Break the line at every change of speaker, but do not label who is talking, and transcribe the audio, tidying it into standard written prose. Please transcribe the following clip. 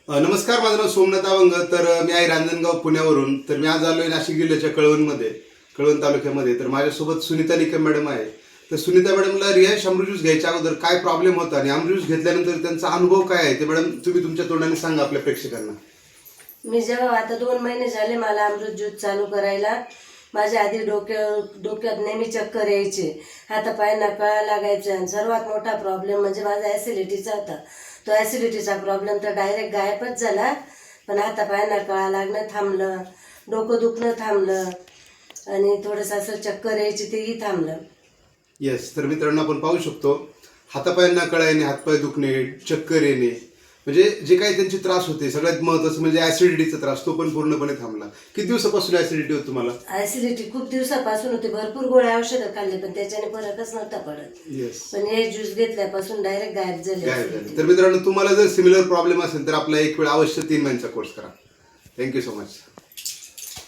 नमस्कार, माझं नाव सोमनाथ अवंग. तर मी आहे रांजणगाव पुण्यावरून. तर मी आज आलो आहे नाशिक जिल्ह्याच्या कळवण तालुक्यामध्ये. तर माझ्यासोबत सुनीता निकम मॅडम आहे. तर सुनीता मॅडमला रिहायश अमृत घ्यायच्या अगोदर काय प्रॉब्लेम होता आणि अमृत घेतल्यानंतर त्यांचा अनुभव काय आहे ते मॅडम तुम्ही तुमच्या तोंडाने सांगा आपल्या प्रेक्षकांना.
मी जेव्हा आता 2 महिने झाले मला अमृत ज्यूस चालू करायला. माझ्या आधी डोक्यात नेहमी चक्कर यायचे, हातापायांना कळा लागायचा आणि सर्वात मोठा प्रॉब्लेम म्हणजे माझा ॲसिडिटीचा होता. तो ॲसिडिटीचा प्रॉब्लेम तर डायरेक्ट गायबच झाला. पण हातापायांना कळा लागणं थांबलं, डोकं दुखणं थांबलं आणि थोडंसं असं चक्कर यायची तेही थांबलं.
येस, तर मित्रांनो आपण पाहू शकतो हातापायांना कळा येणे, हातपाय दुखणे, चक्कर येणे, म्हणजे जे काही त्यांचे त्रास होते सगळ्यात महत्त्वाचं म्हणजे ॲसिडिटीचा त्रास, तो पण पूर्णपणे थांबला. किती दिवसापासून ॲसिडिटी होती तुम्हाला?
ॲसिडिटी खूप दिवसापासून होती. भरपूर गोळ्या औषधं खाल्ले पण त्याच्याने फरकच नव्हता पडत.
येस,
पण हे ज्यूस घेतल्यापासून डायरेक्ट गायब झाले.
तर मित्रांनो तुम्हाला जर सिमिलर प्रॉब्लेम असेल तर आपला एक वेळ अवश्य 3 महिन्याचा कोर्स करा. Thank you so much.